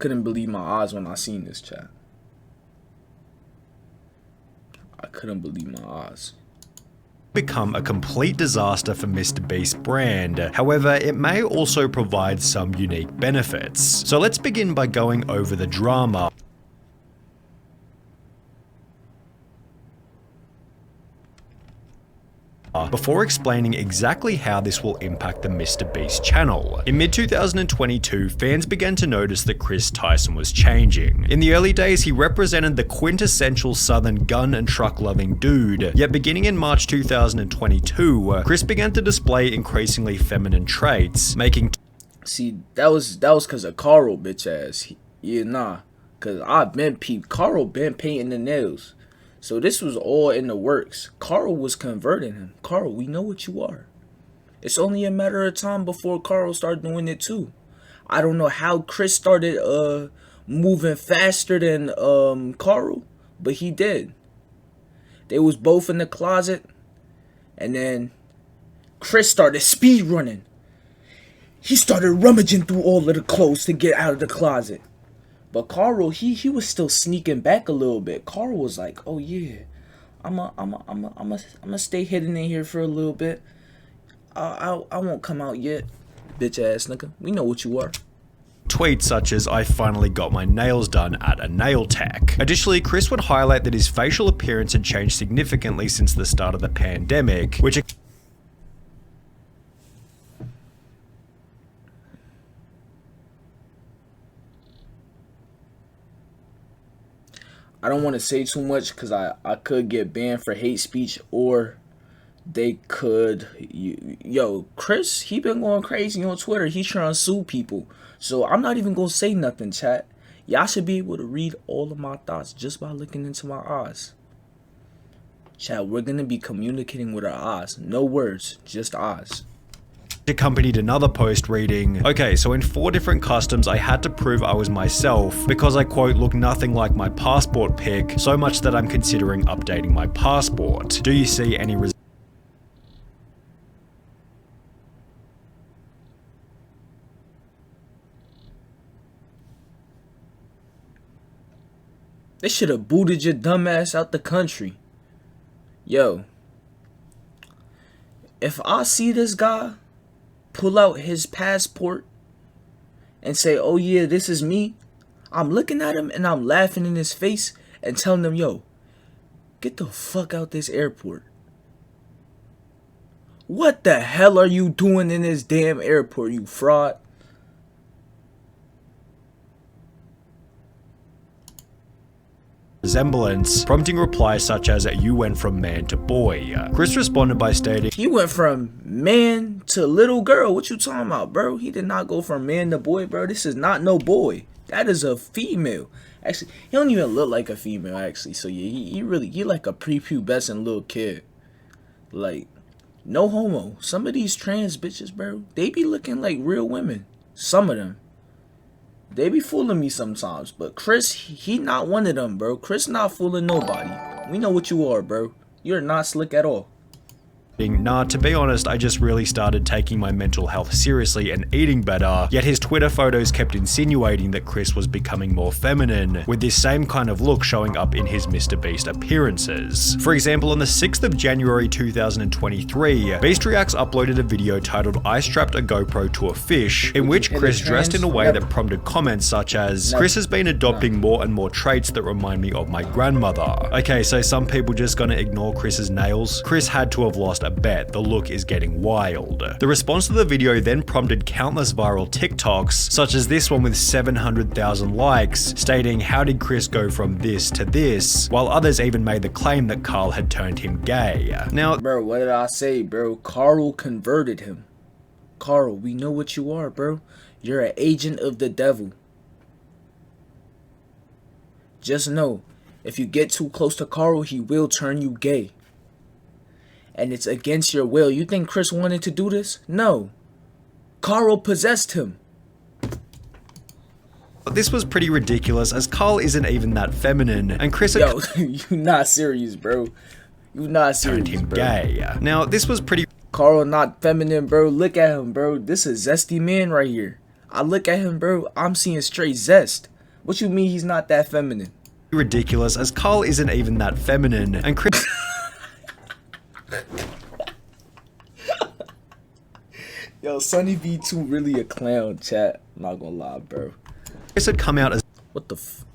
couldn't believe my eyes when I seen this, chat. I couldn't believe my eyes. Become a complete disaster for Mr. Beast's brand. However, it may also provide some unique benefits. So let's begin by going over the drama. Before explaining exactly how this will impact the Mr. Beast channel. In mid-2022, fans began to notice that Chris Tyson was changing. In the early days, he represented the quintessential southern gun and truck loving dude, yet beginning in March 2022, Chris began to display increasingly feminine traits, making See, that was cause of Carl, bitch ass. Cause I've been peeped. Carl been painting the nails. So this was all in the works. Carl was converting him. Carl, we know what you are. It's only a matter of time before Carl started doing it too. I don't know how Chris started moving faster than Carl, but he did. They was both in the closet, and then Chris started speed running. He started rummaging through all of the clothes to get out of the closet. But Carl, he was still sneaking back a little bit. Carl was like, "Oh yeah, I'ma stay hidden in here for a little bit. I won't come out yet, bitch ass nigga. We know what you are." Tweets such as "I finally got my nails done at a nail tech." Additionally, Chris would highlight that his facial appearance had changed significantly since the start of the pandemic, which I don't want to say too much because I could get banned for hate speech, or they could, Chris, he been going crazy on Twitter. He's trying to sue people. So I'm not even going to say nothing, chat. Y'all should be able to read all of my thoughts just by looking into my eyes. Chat, we're going to be communicating with our eyes. No words, just eyes. Accompanied another post reading, "Okay, so in 4 different customs I had to prove I was myself because I quote look nothing like my passport pic, so much that I'm considering updating my passport. Do you see any They should have booted your dumb ass out the country. Yo, if I see this guy pull out his passport and say, "Oh yeah, this is me," I'm looking at him and I'm laughing in his face and telling him, "Yo, get the fuck out this airport. What the hell are you doing in this damn airport, you fraud?" resemblance, prompting replies such as "You went from man to boy." Chris responded by stating, "He went from man to little girl. What you talking about, bro? He did not go from man to boy, bro. This is not no boy. That is a female. Actually, he don't even look like a female, actually. So yeah, he like a prepubescent little kid. Like, no homo. Some of these trans bitches, bro, they be looking like real women. Some of them. They be fooling me sometimes, but Chris, he not one of them, bro. Chris not fooling nobody. We know what you are, bro. You're not slick at all. "Nah, to be honest, I just really started taking my mental health seriously and eating better," yet his Twitter photos kept insinuating that Chris was becoming more feminine, with this same kind of look showing up in his Mr. Beast appearances. For example, on the 6th of January 2023, Beast Reacts uploaded a video titled "I strapped a GoPro to a fish," in which Chris dressed in a way that prompted comments such as, "Chris has been adopting more and more traits that remind me of my grandmother." Okay, so some people just gonna ignore Chris's nails? Chris had to have lost a bet. The look is getting wild. The response to the video then prompted countless viral TikToks, such as this one with 700,000 likes, stating "How did Chris go from this to this?" while others even made the claim that Carl had turned him gay. Now, bro, what did I say, bro? Carl converted him. Carl, we know what you are, bro. You're an agent of the devil. Just know, if you get too close to Carl, he will turn you gay. And it's against your will. You think Chris wanted to do this? No. Carl possessed him. this was pretty ridiculous as Carl isn't even that feminine, and Chris Yo, you not serious, bro. You not serious, turned him bro. gay. Now, this was pretty Carl not feminine, bro. Look at him, bro. This is a zesty man right here. I look at him, bro. I'm seeing straight zest. What you mean he's not that feminine? Ridiculous, as Carl isn't even that feminine, and Chris Yo, Sonny V2 really a clown, chat. I'm not gonna lie, bro. Chris had come out as What the f...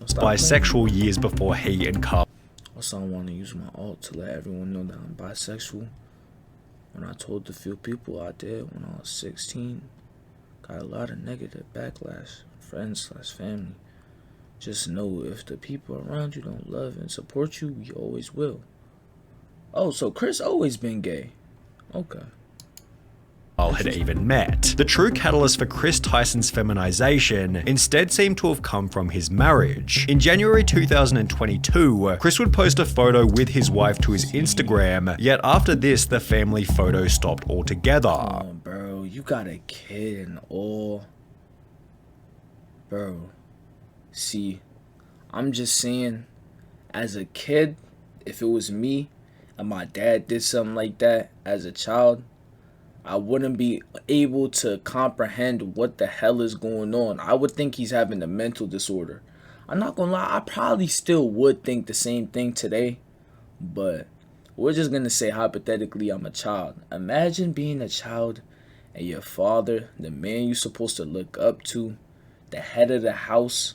bisexual years before he and Carl Also, I want to use my alt to let everyone know that I'm bisexual. When I told the few people I did when I was 16, got a lot of negative backlash, friends/family. Just know if the people around you don't love and support you, you always will. Oh, so Chris always been gay. Okay. had even met. The true catalyst for Chris Tyson's feminization instead seemed to have come from his marriage. In January 2022, Chris would post a photo with his wife to his Instagram, yet after this, the family photo stopped altogether. Oh, bro, you got a kid and all. Bro, see, I'm just saying, as a kid, if it was me and my dad did something like that as a child, I wouldn't be able to comprehend what the hell is going on. I would think he's having a mental disorder. I'm not gonna lie, I probably still would think the same thing today, but we're just gonna say hypothetically I'm a child. Imagine being a child and your father, the man you're supposed to look up to, the head of the house,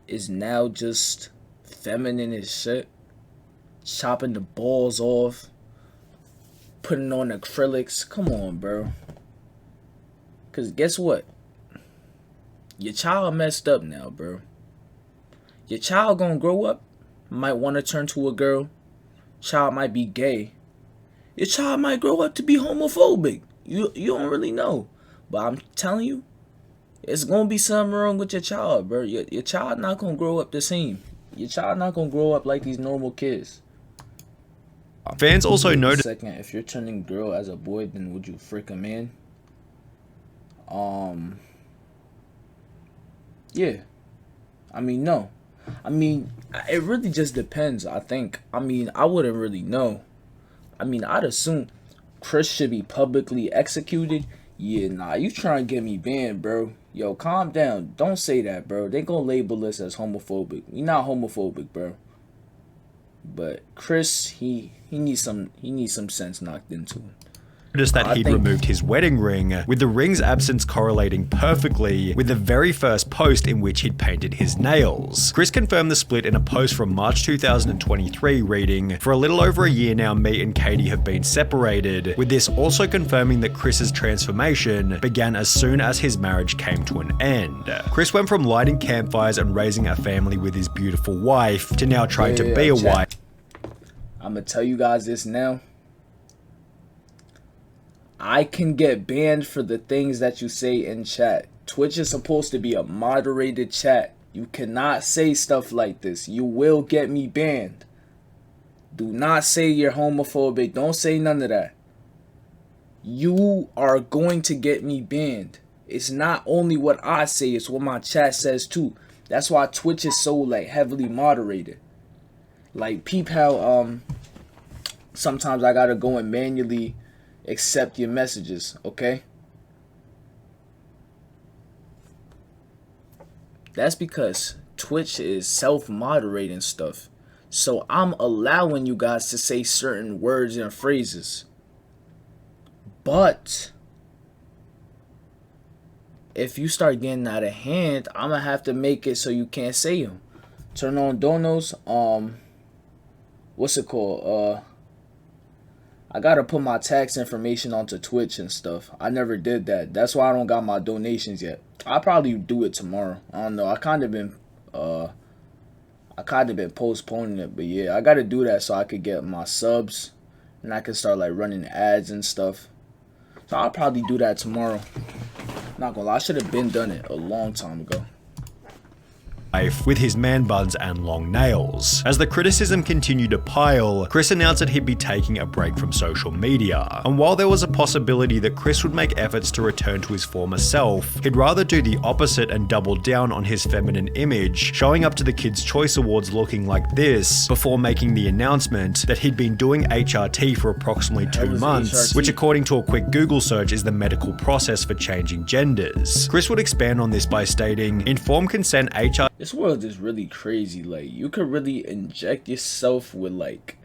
is now just feminine as shit, chopping the balls off, putting on acrylics. Come on, bro. Because guess what? Your child messed up now, bro. Your child gonna grow up, might want to turn to a girl. Child might be gay. Your child might grow up to be homophobic. You don't really know. But I'm telling you, it's gonna be something wrong with your child, bro. Your child not gonna grow up the same. Your child not gonna grow up like these normal kids. Fans also noted. Second, if you're turning girl as a boy, then would you frick a man? Yeah. I mean, no. I mean, it really just depends, I think. I mean, I wouldn't really know. I mean, I'd assume Chris should be publicly executed. Yeah, nah, you trying to get me banned, bro. Yo, calm down. Don't say that, bro. They gonna label us as homophobic. We not homophobic, bro. But Chris, he needs some sense knocked into him. Noticed that he'd removed his wedding ring, with the ring's absence correlating perfectly with the very first post in which he'd painted his nails. Chris confirmed the split in a post from March 2023 reading, "For a little over a year now, me and Katie have been separated," with this also confirming that Chris's transformation began as soon as his marriage came to an end. Chris went from lighting campfires and raising a family with his beautiful wife to now trying to be a wife. I'm gonna tell you guys this now. I can get banned for the things that you say in chat. Twitch is supposed to be a moderated chat. You cannot say stuff like this. You will get me banned. Do not say you're homophobic. Don't say none of that. You are going to get me banned. It's not only what I say, it's what my chat says too. That's why Twitch is so like heavily moderated. Like peep how sometimes I gotta go and manually accept your messages, okay? That's because Twitch is self-moderating stuff. So I'm allowing you guys to say certain words and phrases. But if you start getting out of hand, I'm gonna have to make it so you can't say them. Turn on donos. What's it called? I gotta put my tax information onto Twitch and stuff. I never did that. That's why I don't got my donations yet. I'll probably do it tomorrow. I don't know. I kind of been postponing it, but yeah, I gotta do that so I could get my subs and I can start like running ads and stuff. So I'll probably do that tomorrow. Not gonna lie, I should have been done it a long time ago. life with his man buns and long nails. As the criticism continued to pile, Chris announced that he'd be taking a break from social media. And while there was a possibility that Chris would make efforts to return to his former self, he'd rather do the opposite and double down on his feminine image, showing up to the Kids' Choice Awards looking like this before making the announcement that he'd been doing HRT for approximately 2 months, which according to a quick Google search is the medical process for changing genders. Chris would expand on this by stating, informed consent HRT. This world is really crazy. Like, you could really inject yourself with like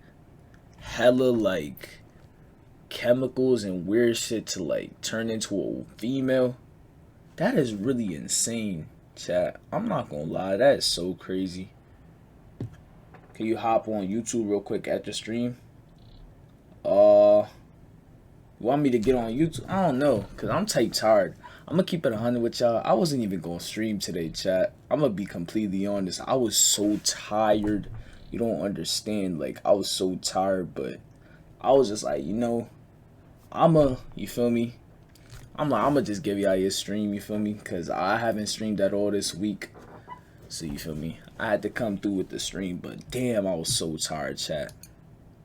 hella like chemicals and weird shit to like turn into a female. That is really insane, chat. I'm not gonna lie, that is so crazy. Can you hop on YouTube real quick at the stream? You want me to get on YouTube? I don't know, cause I'm type tired. I'm gonna keep it 100 with y'all. I wasn't even gonna stream today, chat. I'm gonna be completely honest. I was so tired. You don't understand. Like, I was so tired, but I was just like, you know, you feel me? I'm gonna just give y'all your stream, you feel me? Cause I haven't streamed at all this week. So you feel me? I had to come through with the stream, but damn, I was so tired, chat.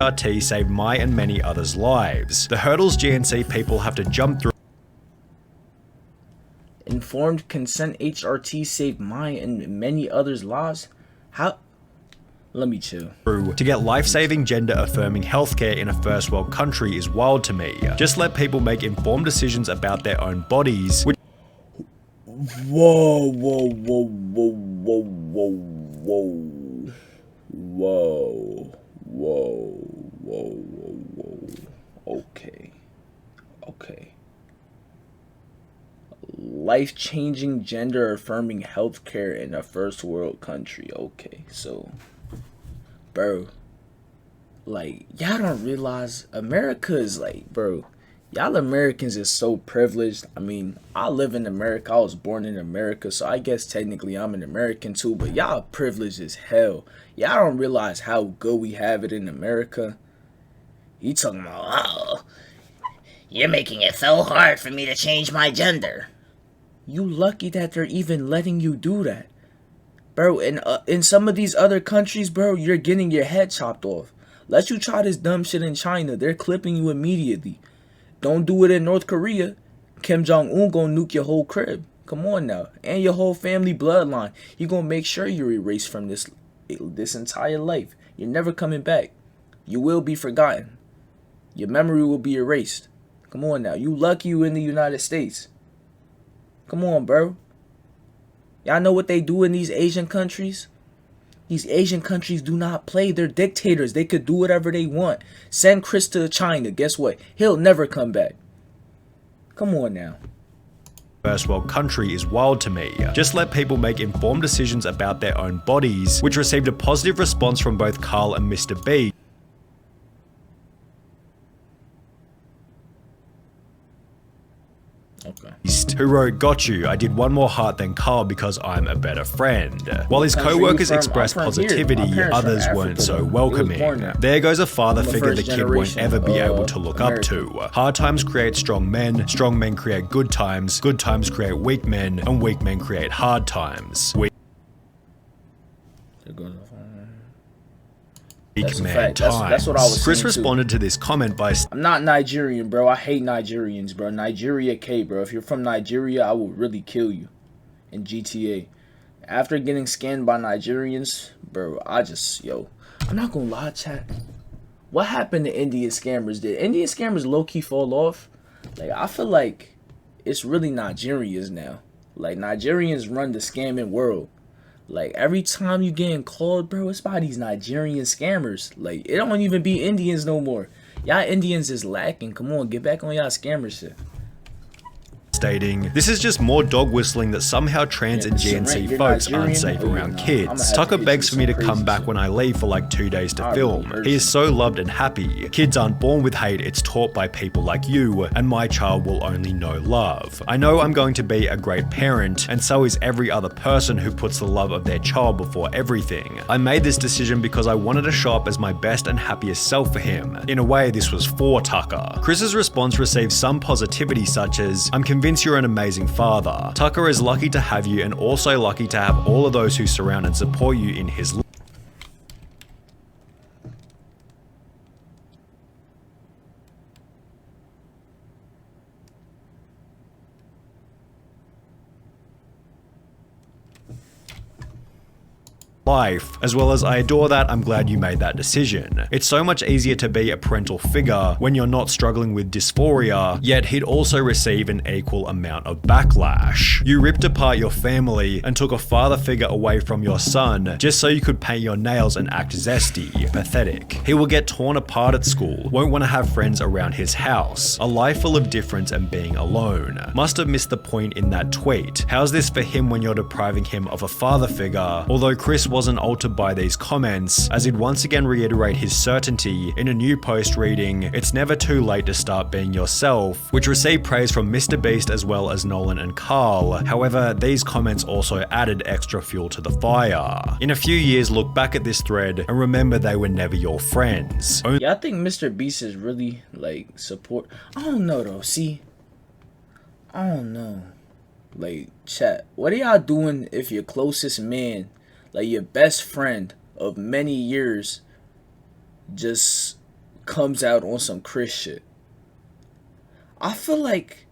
HRT saved my and many others' lives. The hurdles GNC people have to jump through. Informed consent HRT saved mine and many others' lives? How? Let me chill. To get life-saving, gender-affirming healthcare in a first world country is wild to me. Just let people make informed decisions about their own bodies. Whoa, whoa, whoa, whoa, whoa, whoa, whoa, whoa, whoa, whoa, whoa, okay, okay. Life-changing, gender-affirming healthcare in a first world country. Okay, so, bro, like, y'all don't realize America is like, bro, y'all Americans is so privileged. I mean, I live in America. I was born in America, so I guess technically I'm an American too, but y'all privileged as hell. Y'all don't realize how good we have it in America. You talking about, oh, you're making it so hard for me to change my gender. You lucky that they're even letting you do that. Bro, in some of these other countries, bro, you're getting your head chopped off. Let you try this dumb shit in China, they're clipping you immediately. Don't do it in North Korea. Kim Jong-un gonna nuke your whole crib. Come on now. And your whole family bloodline. He gonna make sure you're erased from this entire life. You're never coming back. You will be forgotten. Your memory will be erased. Come on now. You lucky you in the United States. Come on, bro. Y'all know what they do in these Asian countries? These Asian countries do not play. They're dictators. They could do whatever they want. Send Chris to China. Guess what? He'll never come back. Come on now. First world country is wild to me. Just let people make informed decisions about their own bodies, which received a positive response from both Carl and Mr. B. Okay. Who wrote, "Got you, I did one more heart than Carl because I'm a better friend." While his co-workers expressed positivity, others weren't so welcoming. There goes a father figure the kid won't ever be able to look up to. Hard times create strong men create good times create weak men, and weak men create hard times. That's what I was Chris responded to this comment by I'm not Nigerian, bro. I hate Nigerians, bro. Nigeria K, bro. If you're from Nigeria, I will really kill you in GTA. After getting scanned by Nigerians, bro, I'm not gonna lie, chat. What happened to Indian scammers? Did Indian scammers low-key fall off? Like, I feel like it's really Nigerians now. Like, Nigerians run the scamming world. Like, every time you getting called, bro, it's by these Nigerian scammers. Like, it don't even be Indians no more. Y'all Indians is lacking. Come on, get back on y'all scammer shit. Stating, "This is just more dog whistling that somehow trans and GNC folks aren't safe around kids. Tucker begs for me to come back when I leave for like 2 days to film. He is so loved and happy. Kids aren't born with hate, it's taught by people like you, and my child will only know love. I know I'm going to be a great parent, and so is every other person who puts the love of their child before everything. I made this decision because I wanted to show up as my best and happiest self for him. In a way, this was for Tucker." Chris's response received some positivity such as, "I'm convinced convinced you're an amazing father. Tucker is lucky to have you and also lucky to have all of those who surround and support you in his life. As well as I adore that, I'm glad you made that decision. It's so much easier to be a parental figure when you're not struggling with dysphoria, yet he'd also receive an equal amount of backlash. You ripped apart your family and took a father figure away from your son just so you could paint your nails and act zesty. Pathetic. He will get torn apart at school, won't want to have friends around his house, a life full of difference and being alone. Must have missed the point in that tweet. How's this for him when you're depriving him of a father figure? Although Chris wasn't altered by these comments, as he'd once again reiterate his certainty in a new post reading, "It's never too late to start being yourself," which received praise from Mr. Beast as well as Nolan and Carl. However, these comments also added extra fuel to the fire. In a few years, look back at this thread and remember they were never your friends. Yeah, I think Mr. Beast is really like support. I don't know though. See, I don't know. Like, chat, what are y'all doing if your closest man, like your best friend of many years, just comes out on some Chris shit? I feel like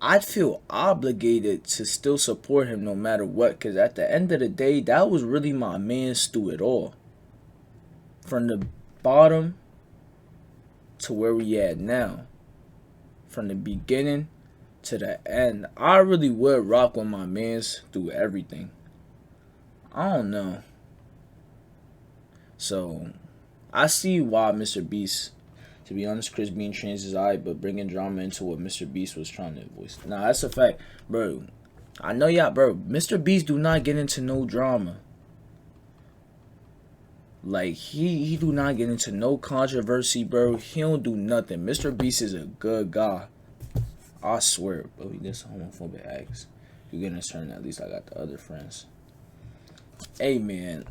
I'd feel obligated to still support him no matter what, because at the end of the day, that was really my man's through it all. From the bottom to where we at now. From the beginning to the end. I really would rock with my man's through everything. I don't know. So, I see why Mr. Beast, to be honest, Chris being trans is alright, but bringing drama into what Mr. Beast was trying to voice. Nah, that's a fact. Bro, I know y'all, bro. Mr. Beast do not get into no drama. Like, he do not get into no controversy, bro. He don't do nothing. Mr. Beast is a good guy. I swear, bro. This homophobic acts. You getting a turn, at least I got the other friends. Hey, man.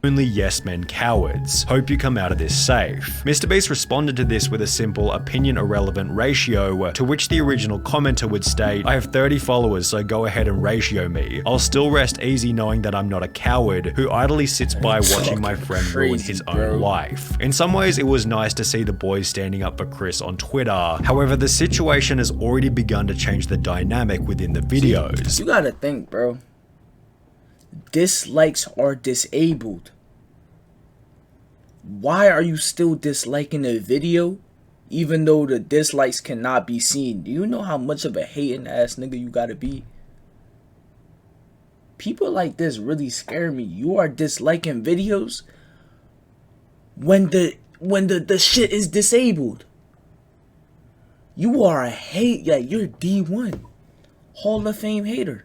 Only yes men cowards. Hope you come out of this safe. Mr. Beast responded to this with a simple opinion irrelevant ratio, to which the original commenter would state, "I have 30 followers, so go ahead and ratio me. I'll still rest easy knowing that I'm not a coward who idly sits by watching my friend ruin his own life." In some ways, it was nice to see the boys standing up for Chris on Twitter. However, the situation has already begun to change the dynamic within the videos. You gotta think, bro. Dislikes are disabled. Why are you still disliking the video even though the dislikes cannot be seen? Do you know how much of a hating ass nigga you gotta be? People like this really scare me. You are disliking videos when the shit is disabled. You are a hate, yeah, you're D1 Hall of Fame hater.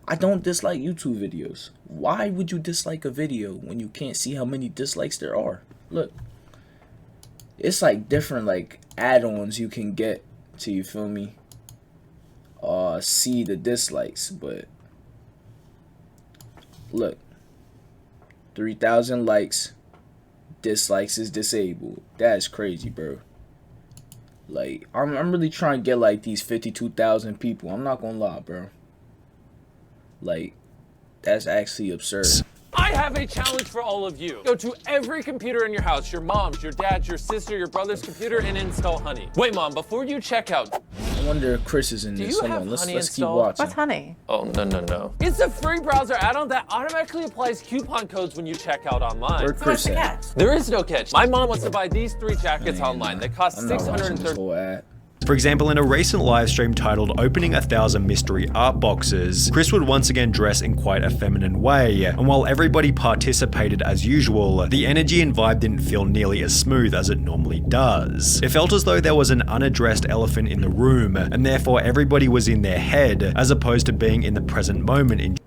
I don't dislike YouTube videos. Why would you dislike a video when you can't see how many dislikes there are? Look. It's like different like add-ons you can get to, you feel me? See the dislikes, but look. 3,000 likes. Dislikes is disabled. That is crazy, bro. Like, I'm really trying to get like these 52,000 people. I'm not gonna lie, bro. Like, that's actually absurd. I have a challenge for all of you. Go to every computer in your house, your mom's, your dad's, your sister, your brother's computer, and install Honey. Wait, Mom, before you check out... I wonder if Chris is in this. Hold on, let's keep watching. What's Honey? Oh, no. It's a free browser add-on that automatically applies coupon codes when you check out online. Where Chris at? There is no catch. My mom wants to buy these 3 jackets online. They cost $630. For example, in a recent live stream titled Opening 1,000 Mystery Art Boxes, Chris would once again dress in quite a feminine way, and while everybody participated as usual, the energy and vibe didn't feel nearly as smooth as it normally does. It felt as though there was an unaddressed elephant in the room, and therefore everybody was in their head, as opposed to being in the present moment enjoying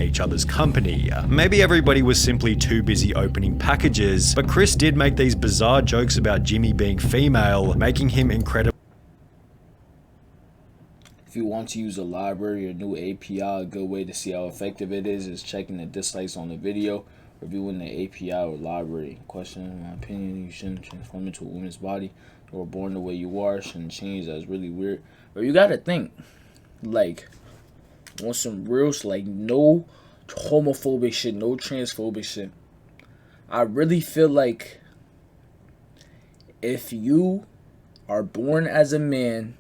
each other's company. Maybe everybody was simply too busy opening packages, but Chris did make these bizarre jokes about Jimmy being female, making him incredible. If you want to use a library or new API, a good way to see how effective it is checking the dislikes on the video reviewing the API or library. Question, in my opinion, you shouldn't transform into a woman's body. You were born the way you are, shouldn't change. That's really weird. But you gotta think, like, on some real, like, no homophobic shit, no transphobic shit. I really feel like if you are born as a man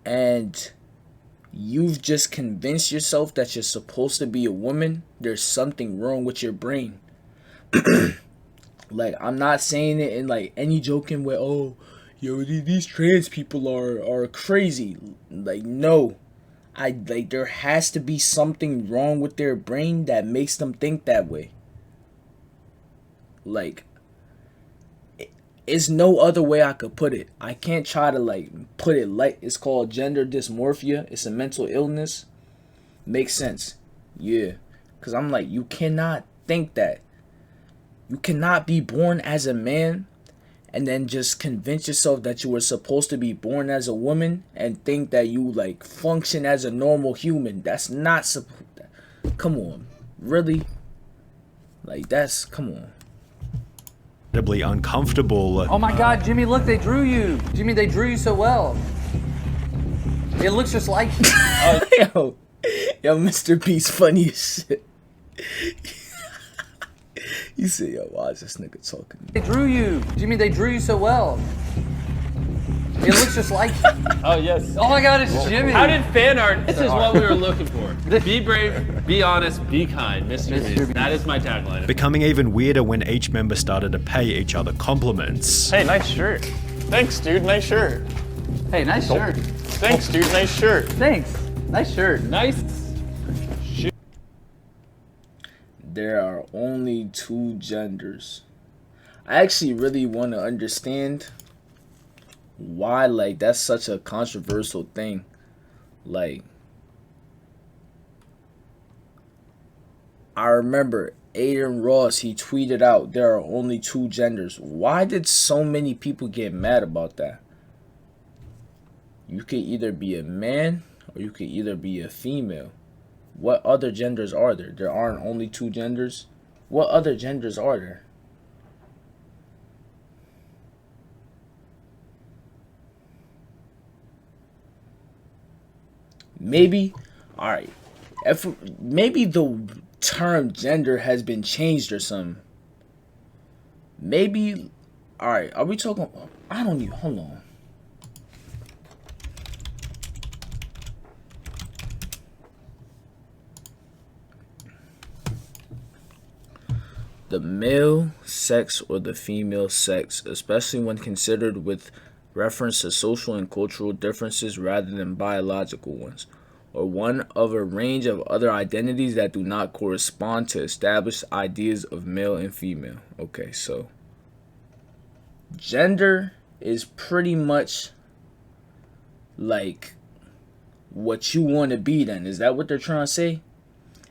and you've just convinced yourself that you're supposed to be a woman, there's something wrong with your brain. Like, I'm not saying it in like any joking way, oh, yo, these trans people are crazy. Like, no. There has to be something wrong with their brain that makes them think that way. Like, it's no other way I could put it. I can't try to like put it like it's called gender dysmorphia. It's a mental illness. Makes sense. Yeah. Cause I'm like, you cannot think that. You cannot be born as a man and then just convince yourself that you were supposed to be born as a woman and think that you like function as a normal human. That's not supposed. Come on. Really? Like, that's, come on. Incredibly uncomfortable. Oh my God, Jimmy, look, they drew you. Jimmy, they drew you so well. It looks just like you. Yo, Mr. Beast funny as shit. You say, yo, why is this nigga talking? They drew you. Jimmy, they drew you so well. It looks just like you. Oh, yes. Oh my God, it's Jimmy. How did fan art? This is what we were looking for. Be brave, be honest, be kind, Mr. Beast. That is my tagline. Becoming even weirder when each member started to pay each other compliments. Hey, nice shirt. Thanks, dude. Nice shirt. Hey, nice shirt. Thanks, dude. Nice shirt. Thanks. Nice shirt. Nice. There are only two genders. I actually really want to understand why, like, that's such a controversial thing. Like, I remember Aiden Ross, he tweeted out there are only two genders. Why did so many people get mad about that? You could either be a man or you could either be a female. What other genders are there? There aren't only two genders. What other genders are there? Maybe, all right. If maybe the term gender has been changed or something. Maybe, all right. Are we talking? I don't even. Hold on. The male sex or the female sex, especially when considered with reference to social and cultural differences rather than biological ones, or one of a range of other identities that do not correspond to established ideas of male and female. Okay, so gender is pretty much like what you want to be then. Is that what they're trying to say?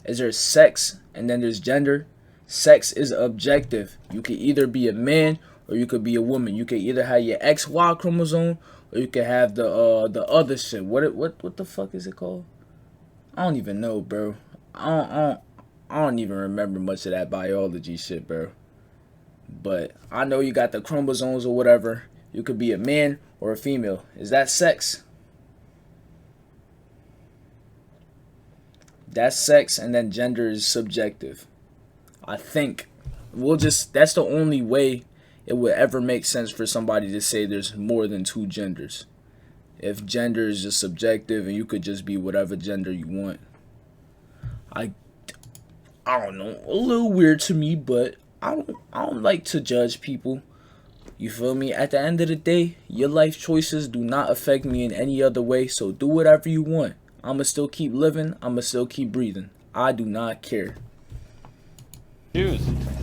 Is there sex and then there's gender? Sex is objective. You could either be a man or you could be a woman. You could either have your XY chromosome or you could have the other shit. What the fuck is it called? I don't even know, bro. I don't even remember much of that biology shit, bro. But I know you got the chromosomes or whatever. You could be a man or a female. Is that sex? That's sex, and then gender is subjective. I think that's the only way it would ever make sense for somebody to say there's more than two genders. If gender is just subjective and you could just be whatever gender you want. I don't know, a little weird to me, but I don't like to judge people. You feel me? At the end of the day, your life choices do not affect me in any other way, so do whatever you want. I'ma still keep living, I'ma still keep breathing. I do not care.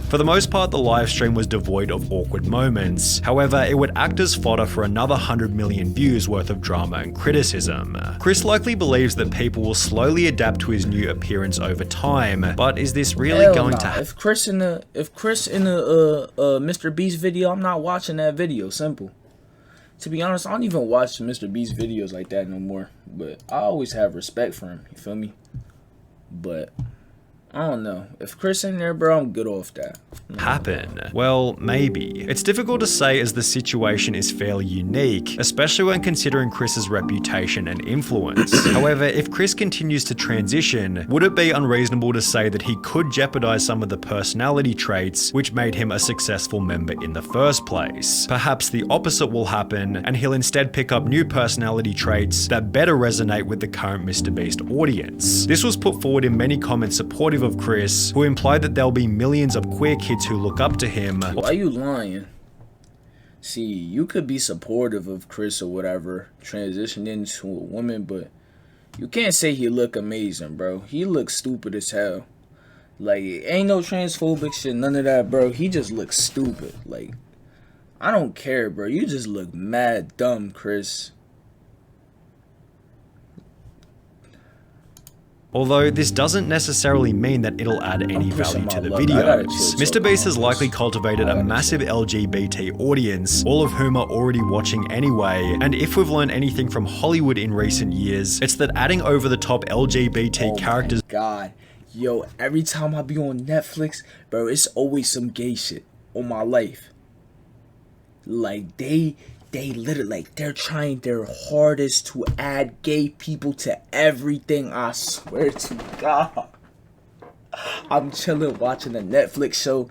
For the most part, the live stream was devoid of awkward moments. However, it would act as fodder for another 100 million views worth of drama and criticism. Chris likely believes that people will slowly adapt to his new appearance over time, but is this really going to happen? If Chris in the Mr. Beast video, I'm not watching that video. Simple. To be honest, I don't even watch Mr. Beast videos like that no more. But I always have respect for him. You feel me? But I don't know. If Chris in there, bro, I'm good off that. Happen? Well, maybe. It's difficult to say as the situation is fairly unique, especially when considering Chris's reputation and influence. However, if Chris continues to transition, would it be unreasonable to say that he could jeopardize some of the personality traits which made him a successful member in the first place? Perhaps the opposite will happen, and he'll instead pick up new personality traits that better resonate with the current MrBeast audience. This was put forward in many comments supportive of Chris, who implied that there'll be millions of queer kids who look up to him. Why you lying? See, you could be supportive of Chris or whatever, transitioning into a woman, but you can't say he look amazing, bro. He looks stupid as hell. Like, ain't no transphobic shit, none of that, bro. He just looks stupid. Like, I don't care, bro. You just look mad dumb, Chris. Although this doesn't necessarily mean that it'll add any value to the videos. MrBeast has likely cultivated a massive LGBT audience, all of whom are already watching anyway, and if we've learned anything from Hollywood in recent years, it's that adding over-the-top LGBT characters— Oh my God. Yo, every time I be on Netflix, bro, it's always some gay shit on my life. Like, they literally, like, they're trying their hardest to add gay people to everything. I swear to God. I'm chilling watching a Netflix show.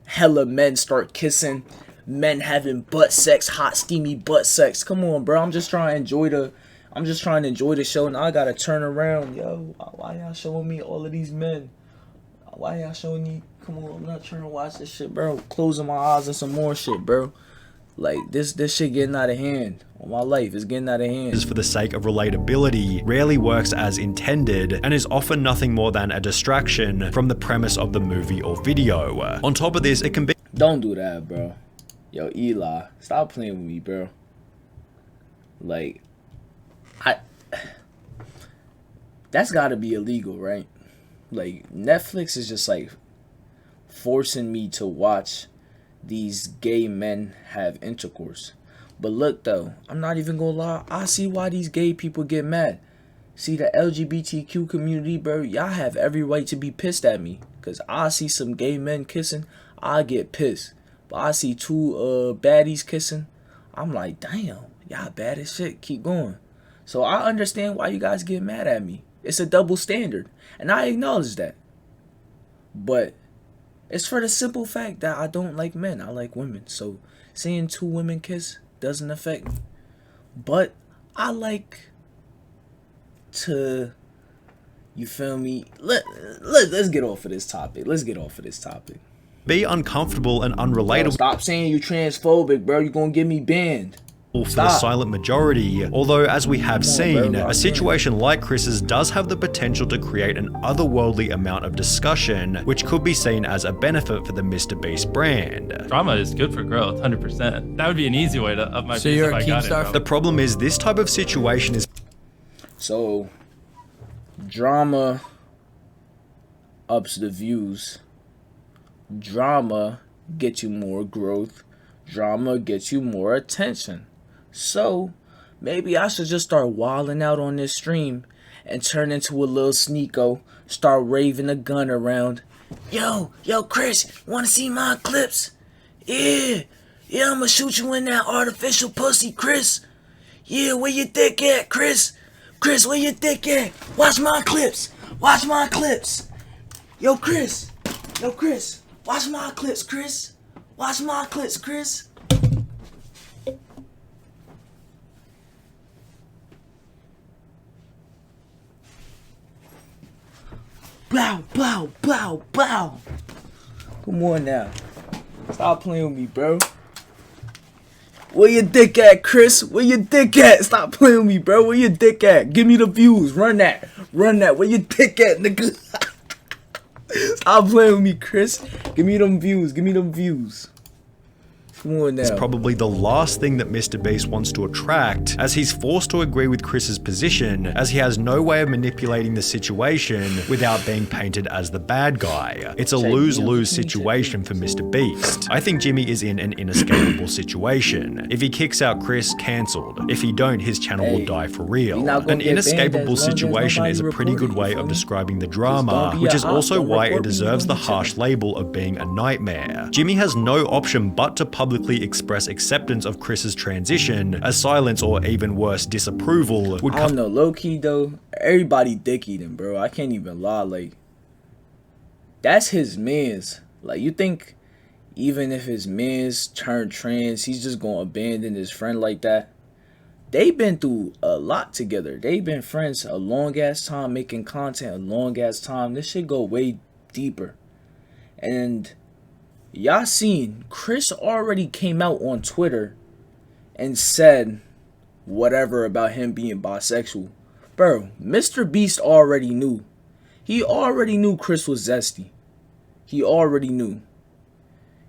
Hella men start kissing. Men having butt sex, hot steamy butt sex. Come on, bro. I'm just trying to enjoy the show. Now I gotta turn around. Yo, why y'all showing me all of these men? Why y'all showing me? Come on, I'm not trying to watch this shit, bro. Closing my eyes and some more shit, bro. Like, this shit getting out of hand. On my life, it's getting out of hand. For the sake of relatability, rarely works as intended, and is often nothing more than a distraction from the premise of the movie or video. On top of this, it can be— Don't do that, bro. Yo, Eli, stop playing with me, bro. Like, that's gotta be illegal, right? Like, Netflix is just, like, forcing me to watch these gay men have intercourse. But look, though, I'm not even gonna lie, I see why these gay people get mad. See, the LGBTQ community, bro, y'all have every right to be pissed at me, because I see some gay men kissing, I get pissed. But I see two baddies kissing, I'm like, damn, y'all bad as shit, keep going. So I understand why you guys get mad at me. It's a double standard, and I acknowledge that. But it's for the simple fact that I don't like men, I like women. So seeing two women kiss doesn't affect me. But I like to, you feel me? Let's get off of this topic. Be uncomfortable and unrelatable. Yo, stop saying you transphobic, bro. You're gonna get me banned. For the silent majority, although as we have seen, bro, a situation like Chris's does have the potential to create an otherworldly amount of discussion, which could be seen as a benefit for the MrBeast brand. Drama is good for growth, 100%. That would be an easy way to up my So you're if a I got it, Keemstar? bro. The problem is this type of situation is— So, drama ups the views. Drama gets you more growth. Drama gets you more attention. So, maybe I should just start wilding out on this stream and turn into a little sneako, start raving a gun around. Yo, Chris, wanna see my clips? Yeah, I'ma shoot you in that artificial pussy, Chris. Yeah, where your dick at, Chris? Chris, where your dick at? Watch my clips. Yo, Chris, watch my clips, Chris. Watch my clips, Chris. Blow, blow, blow, blow. Come on now. Stop playing with me, bro. Where your dick at, Chris? Where your dick at? Stop playing with me, bro. Where your dick at? Give me the views. Run that. Where your dick at, nigga? Stop playing with me, Chris. Give me them views. Come on now. It's probably the last thing that Mr. Beast wants to attract, as he's forced to agree with Chris's position, as he has no way of manipulating the situation without being painted as the bad guy. It's a lose-lose situation for Mr. Beast. I think Jimmy is in an inescapable situation. If he kicks out Chris, cancelled. If he don't, his channel will die for real. An inescapable situation is a pretty good way of describing the drama, which is also why it deserves the harsh label of being a nightmare. Jimmy has no option but to publicly express acceptance of Chris's transition, as silence or even worse, disapproval would I don't know, low-key though, everybody dick eating, bro. I can't even lie, like, that's his mans. Like, you think even if his mans turn trans, he's just gonna abandon his friend like that? They've been through a lot together. They've been friends a long-ass time, making content a long-ass time. This shit go way deeper. And y'all seen, Chris already came out on Twitter and said whatever about him being bisexual. Bro, Mr. Beast already knew. He already knew Chris was zesty. He already knew.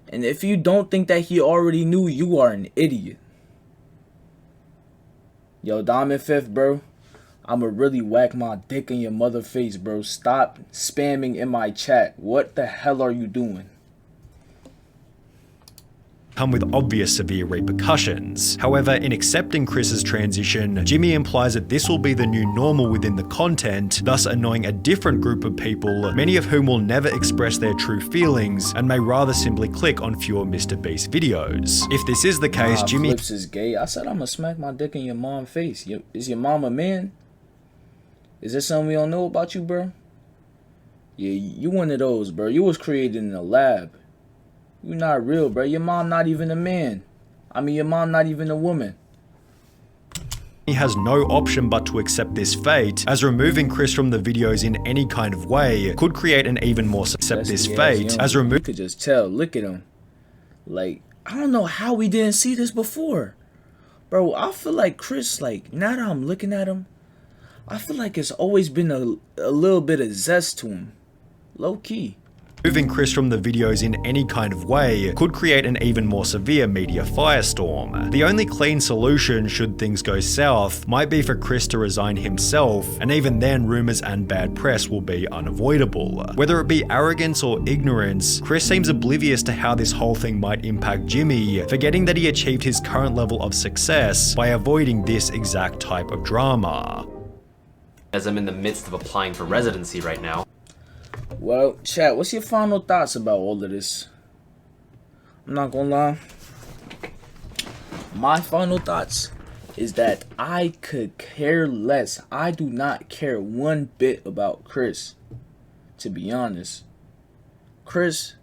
And if you don't think that he already knew, you are an idiot. Yo, Diamond Fifth, bro, I'ma really whack my dick in your mother face, bro. Stop spamming in my chat. What the hell are you doing? come with obvious severe repercussions. However, in accepting Chris's transition, Jimmy implies that this will be the new normal within the content, thus annoying a different group of people, many of whom will never express their true feelings and may rather simply click on fewer Mr. Beast videos. If this is the case, Jimmy Flipz is gay. I said I'ma smack my dick in your mom's face. Is your mom a man? Is there something we don't know about you, bro? Yeah, you one of those, bro. You was created in a lab. You not real, bro. Your mom not even a man. I mean, your mom not even a woman. He has no option but to accept this fate, as removing Chris from the videos in any kind of way could create an even more accept this fate, as You could just tell. Look at him. Like, I don't know how we didn't see this before. Bro, I feel like Chris, like, now that I'm looking at him, I feel like it's always been a little bit of zest to him. Low key. Removing Chris from the videos in any kind of way could create an even more severe media firestorm. The only clean solution, should things go south, might be for Chris to resign himself, and even then rumors and bad press will be unavoidable. Whether it be arrogance or ignorance, Chris seems oblivious to how this whole thing might impact Jimmy, forgetting that he achieved his current level of success by avoiding this exact type of drama. As I'm in the midst of applying for residency right now. Well, chat, what's your final thoughts about all of this? I'm not gonna lie. My final thoughts is that I could care less. I do not care one bit about Chris, to be honest. Chris,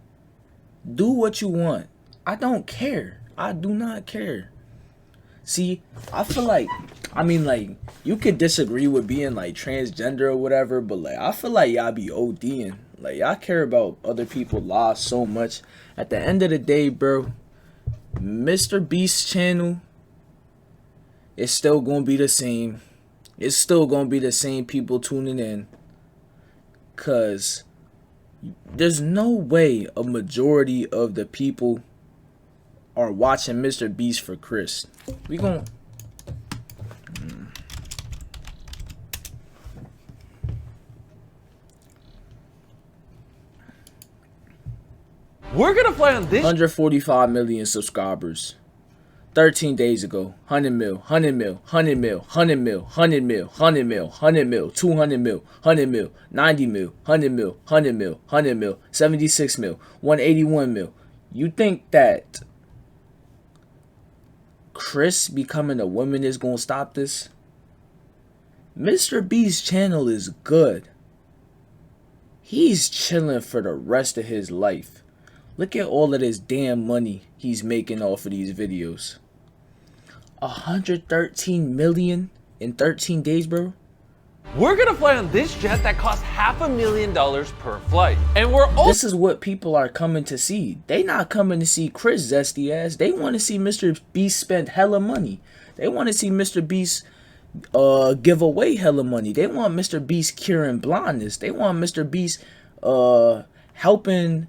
do what you want. I don't care. I do not care. See, I feel like, I mean, like, you could disagree with being, like, transgender or whatever, but, like, I feel like y'all be ODing. Like, y'all care about other people's lives so much. At the end of the day, bro, Mr. Beast's channel is still gonna be the same. It's still gonna be the same people tuning in. Because there's no way a majority of the people are watching Mr. Beast for Chris. We gon' We're gonna play on this. 145 million subscribers. 13 days ago, 100 mil, 100 mil, 100 mil, 100 mil, 100 mil, 100 mil, 100 mil, 200 mil, 100 mil, 90 mil, 100 mil, 100 mil, 100 mil, 76 mil, 181 mil. You think that Chris becoming a woman is gonna stop this? Mr. Beast's channel is good. He's chilling for the rest of his life. Look at all of this damn money he's making off of these videos. 113 million in 13 days, bro. We're gonna fly on this jet that costs $500,000 per flight. And we're also— This is what people are coming to see. They not coming to see Chris zesty ass. They want to see Mr. Beast spend hella money. They want to see Mr. Beast give away hella money. They want Mr. Beast curing blindness. They want Mr. Beast helping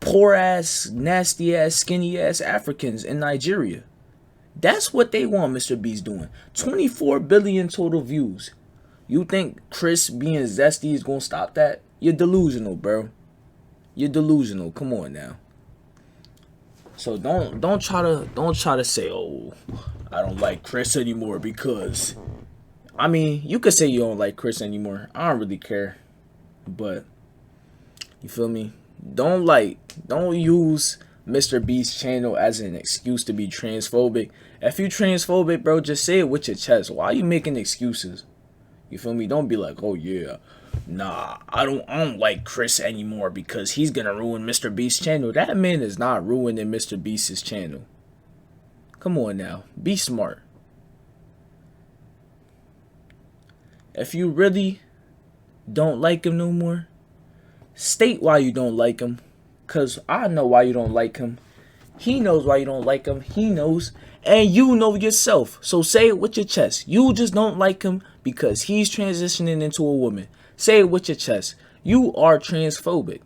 poor ass, nasty ass, skinny ass Africans in Nigeria. That's what they want Mr. Beast doing. 24 billion total views. You think Chris being zesty is gonna stop that? You're delusional, bro. You're delusional. Come on now. So don't try to say, oh, I don't like Chris anymore because, I mean, you could say you don't like Chris anymore. I don't really care. But you feel me? Don't use Mr. Beast's channel as an excuse to be transphobic. If you transphobic, bro, just say it with your chest. Why are you making excuses? You feel me? Don't be like, oh yeah, nah, I don't like Chris anymore because he's gonna ruin Mr. Beast's channel. That man is not ruining Mr. Beast's channel. Come on now, be smart. If you really don't like him no more, state why you don't like him. Cause I know why you don't like him. He knows why you don't like him. He knows. And you know yourself. So say it with your chest. You just don't like him because he's transitioning into a woman. Say it with your chest. You are transphobic.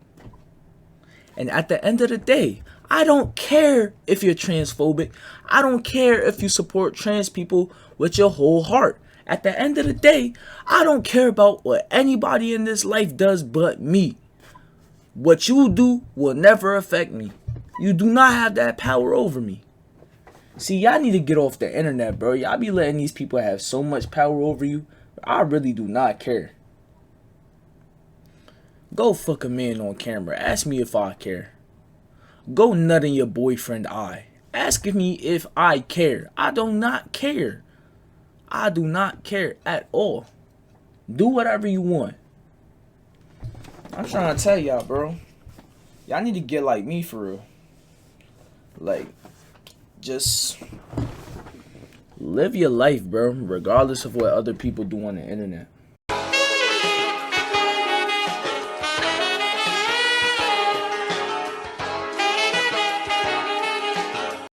And at the end of the day, I don't care if you're transphobic. I don't care if you support trans people with your whole heart. At the end of the day, I don't care about what anybody in this life does but me. What you do will never affect me. You do not have that power over me. See, y'all need to get off the internet, bro. Y'all be letting these people have so much power over you. I really do not care. Go fuck a man on camera. Ask me if I care. Go nut in your boyfriend's eye. Ask me if I care. I do not care. I do not care at all. Do whatever you want. I'm trying to tell y'all, bro. Y'all need to get like me for real. Like, just live your life, bro, regardless of what other people do on the internet.